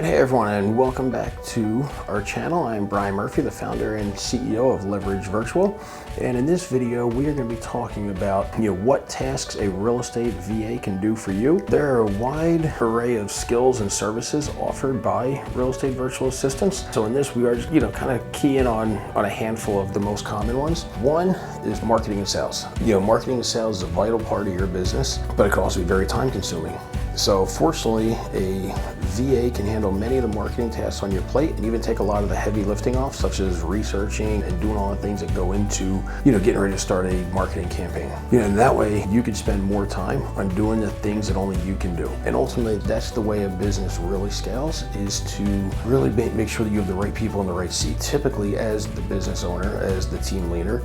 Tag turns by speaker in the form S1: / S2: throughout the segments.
S1: Hey everyone, and welcome back to our channel. I'm Brian Murphy, the founder and CEO of Leverage Virtual. And in this video, we are going to be talking about what tasks a real estate VA can do for you. There are a wide array of skills and services offered by real estate virtual assistants. So in this, we are just, kind of key in on a handful of the most common ones. One is marketing and sales. Marketing and sales is a vital part of your business, but it can also be very time consuming. So fortunately, a VA can handle many of the marketing tasks on your plate and even take a lot of the heavy lifting off, such as researching and doing all the things that go into, getting ready to start a marketing campaign. And that way you can spend more time on doing the things that only you can do. And ultimately, that's the way a business really scales, is to really make sure that you have the right people in the right seat. Typically, as the business owner, as the team leader,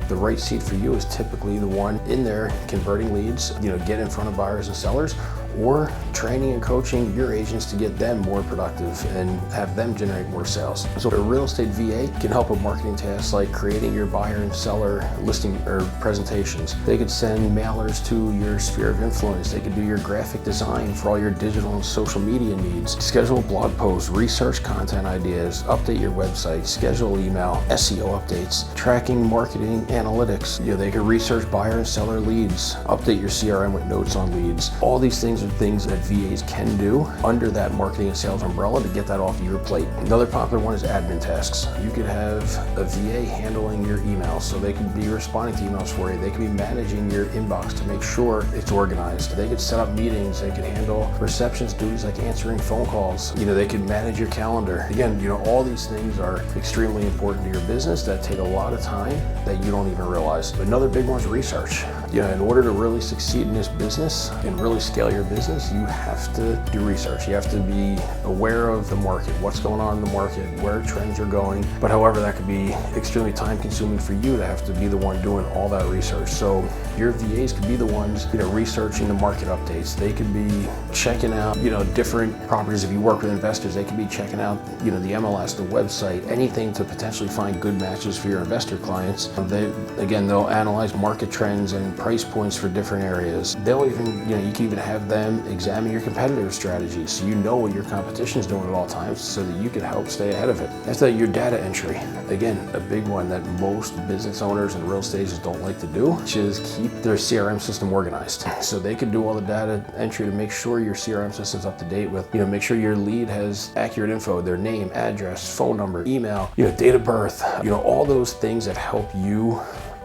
S1: the right seat for you is typically the one in there converting leads, get in front of buyers and sellers, or training and coaching your agents to get them more productive and have them generate more sales. So a real estate VA can help with marketing tasks like creating your buyer and seller listing or presentations. They could send mailers to your sphere of influence. They could do your graphic design for all your digital and social media needs, schedule blog posts, research content ideas, update your website, schedule email, SEO updates, tracking marketing analytics. They could research buyer and seller leads, update your CRM with notes on leads. All these things are things that VAs can do under that marketing and sales umbrella to get that off your plate. Another popular one is admin tasks. You could have a VA handling your emails, so they could be responding to emails for you. They could be managing your inbox to make sure it's organized. They could set up meetings. They could handle receptionist duties like answering phone calls. They could manage your calendar. Again, all these things are extremely important to your business that take a lot of time that you don't even realize. Another big one is research. In order to really succeed in this business and really scale your business, you have to do research. You have to be aware of the market, what's going on in the market, where trends are going. But however, that could be extremely time consuming for you to have to be the one doing all that research. So your VAs could be the ones, researching the market updates. They could be checking out, different properties. If you work with investors, they could be checking out, the MLS, the website, anything to potentially find good matches for your investor clients. They'll analyze market trends and price points for different areas. They'll even, you can even have them examine your competitive strategies so you know what your competition is doing at all times so that you can help stay ahead of it. After that, your data entry. Again, a big one that most business owners and real estate agents don't like to do, which is keep their CRM system organized. So they can do all the data entry to make sure your CRM system's up to date with, make sure your lead has accurate info, their name, address, phone number, email, date of birth, all those things that help you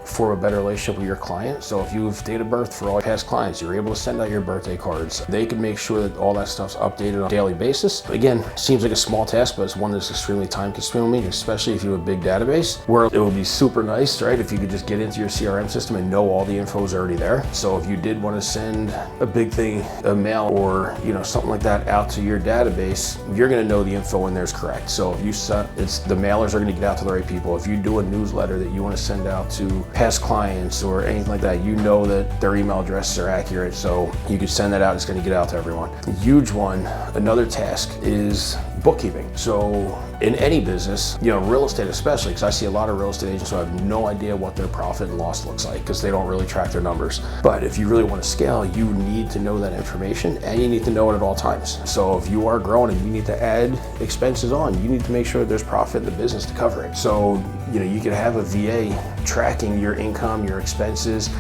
S1: for a better relationship with your client. So if you have date of birth for all your past clients, you're able to send out your birthday cards. They can make sure that all that stuff's updated on a daily basis. Again, seems like a small task, but it's one that's extremely time consuming, especially if you have a big database, where it would be super nice, right, if you could just get into your CRM system and know all the info is already there. So if you did want to send a big thing, a mail or something like that out to your database, you're going to know the info in there is correct. So if you set, the mailers are going to get out to the right people. If you do a newsletter that you want to send out to past clients or anything like that, that their email addresses are accurate, so you can send that out. It's going to get out to everyone. A huge one, another task is bookkeeping. So in any business, real estate especially, because I see a lot of real estate agents who have no idea what their profit and loss looks like because they don't really track their numbers. But if you really want to scale, you need to know that information and you need to know it at all times. So if you are growing and you need to add expenses on, you need to make sure that there's profit in the business to cover it. So, you could have a VA tracking your income, your expenses,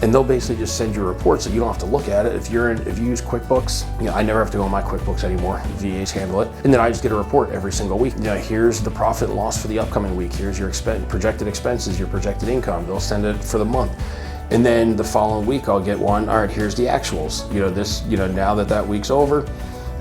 S1: and they'll basically just send you a report so you don't have to look at it. If you use QuickBooks, I never have to go on my QuickBooks anymore. VAs handle it. And then I just get a report every single week. Here's the profit and loss for the upcoming week. Here's your projected expenses, your projected income. They'll send it for the month. And then the following week I'll get one, all right, here's the actuals. Now that week's over,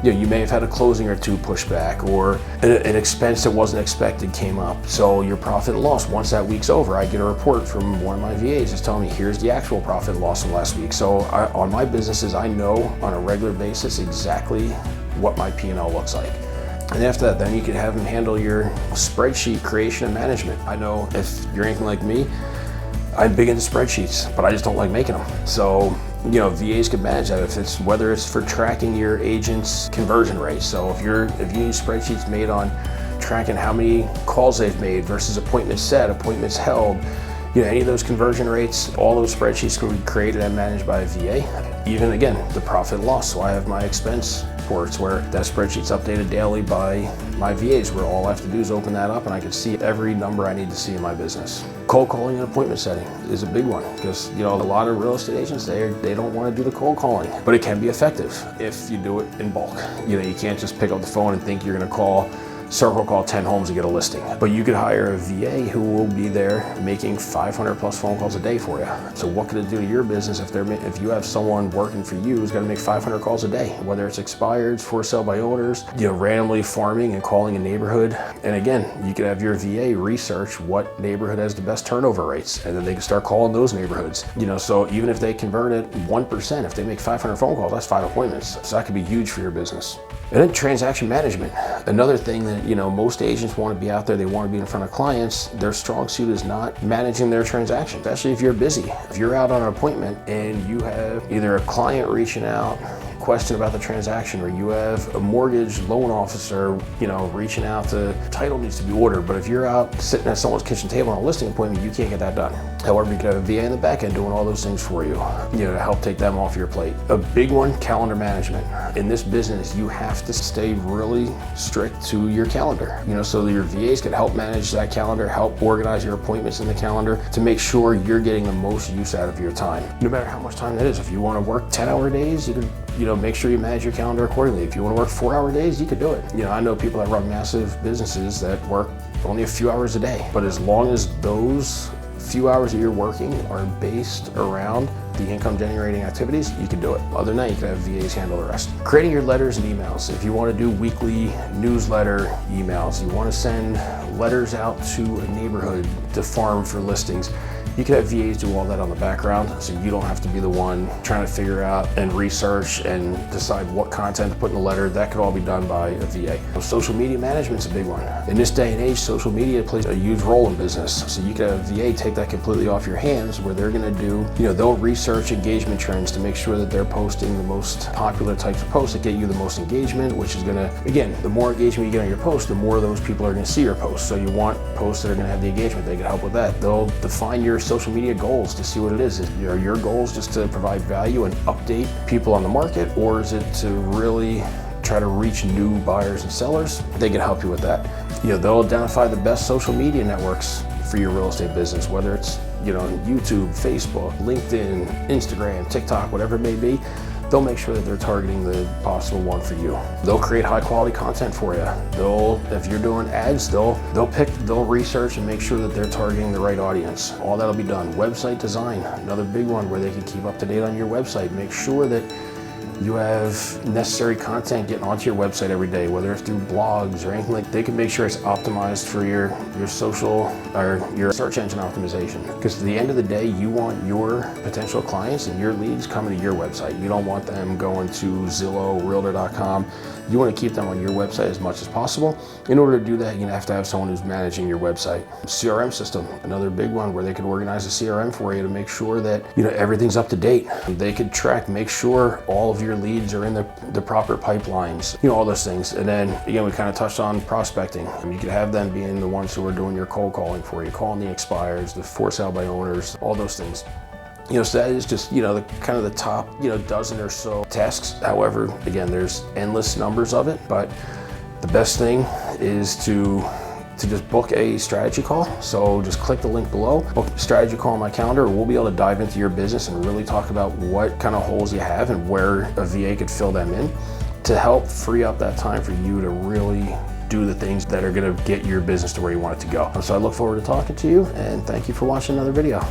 S1: you may have had a closing or two push back, or an expense that wasn't expected came up. So your profit and loss, once that week's over, I get a report from one of my VAs just telling me, here's the actual profit and loss from last week. So on my businesses, I know on a regular basis exactly what my P&L looks like. And after that, then you can have them handle your spreadsheet creation and management. I know if you're anything like me, I'm big into spreadsheets, but I just don't like making them. So VAs can manage that whether it's for tracking your agent's conversion rate. So if you use spreadsheets made on tracking how many calls they've made versus appointments set, appointments held, any of those conversion rates, all those spreadsheets can be created and managed by a VA. Even again, the profit and loss. So I have my expense reports where that spreadsheet's updated daily by my VAs, where all I have to do is open that up and I can see every number I need to see in my business. Cold calling and appointment setting is a big one because, you know, a lot of real estate agents, they don't want to do the cold calling, but it can be effective if you do it in bulk. You know, you can't just pick up the phone and think you're going to circle call 10 homes to get a listing. But you could hire a VA who will be there making 500 plus phone calls a day for you. So what could it do to your business if you have someone working for you who's got to make 500 calls a day, whether it's expireds, for sale by owners, you know, randomly farming and calling a neighborhood. And again, you could have your VA research what neighborhood has the best turnover rates, and then they can start calling those neighborhoods. You know, so even if they convert it 1%, if they make 500 phone calls, that's 5 appointments. So that could be huge for your business. And then transaction management. Another thing that, you know, most agents want to be out there, they want to be in front of clients. Their strong suit is not managing their transactions, especially if you're busy. If you're out on an appointment and you have either a client reaching out, question about the transaction, or you have a mortgage loan officer, you know, reaching out to title needs to be ordered, but if you're out sitting at someone's kitchen table on a listing appointment, you can't get that done. However, you can have a VA in the back end doing all those things for you, you know, to help take them off your plate. A big one, calendar management. In this business, you have to stay really strict to your calendar, you know, so that your VAs can help manage that calendar, help organize your appointments in the calendar to make sure you're getting the most use out of your time, no matter how much time that is. If you want to work 10-hour days, you can, you know, make sure you manage your calendar accordingly. If you want to work 4-hour days, you could do it. You know, I know people that run massive businesses that work only a few hours a day, but as long as those few hours that you're working are based around the income generating activities, you can do it. Other than that, you can have VAs handle the rest. Creating your letters and emails. If you want to do weekly newsletter emails, you want to send letters out to a neighborhood to farm for listings, you can have VAs do all that on the background, so you don't have to be the one trying to figure out and research and decide what content to put in the letter. That could all be done by a VA. Social media management's a big one. In this day and age, social media plays a huge role in business. So you could have a VA take that completely off your hands, where they're gonna do, you know, they'll research engagement trends to make sure that they're posting the most popular types of posts that get you the most engagement, which is gonna, again, the more engagement you get on your post, the more those people are gonna see your posts. So you want posts that are gonna have the engagement. They can help with that. They'll define your social media goals to see what it is. Are your goals just to provide value and update people on the market, or is it to really try to reach new buyers and sellers? They can help you with that. You know, they'll identify the best social media networks for your real estate business, whether it's, you know, YouTube, Facebook, LinkedIn, Instagram, TikTok, whatever it may be. They'll make sure that they're targeting the possible one for you. They'll create high quality content for you. If you're doing ads, they'll research and make sure that they're targeting the right audience. All that'll be done. Website design, another big one, where they can keep up to date on your website. Make sure that you have necessary content getting onto your website every day, whether it's through blogs or anything like that. They can make sure it's optimized for your social or your search engine optimization. Because at the end of the day, you want your potential clients and your leads coming to your website. You don't want them going to Zillow, Realtor.com. You want to keep them on your website as much as possible. In order to do that, you have to have someone who's managing your website. CRM system, another big one, where they can organize a CRM for you to make sure that, you know, everything's up to date. They could track, make sure all of your leads are in the proper pipelines, you know, all those things. And then again, we kind of touched on prospecting. You could have them being the ones who are doing your cold calling for you, calling the expires, the for sale by owners, all those things. You know, so that is just, you know, the kind of the top, you know, dozen or so tasks. However, again, there's endless numbers of it, but the best thing is to just book a strategy call. So just click the link below, book a strategy call on my calendar. We'll be able to dive into your business and really talk about what kind of holes you have and where a VA could fill them in to help free up that time for you to really do the things that are going to get your business to where you want it to go. So I look forward to talking to you, and thank you for watching another video.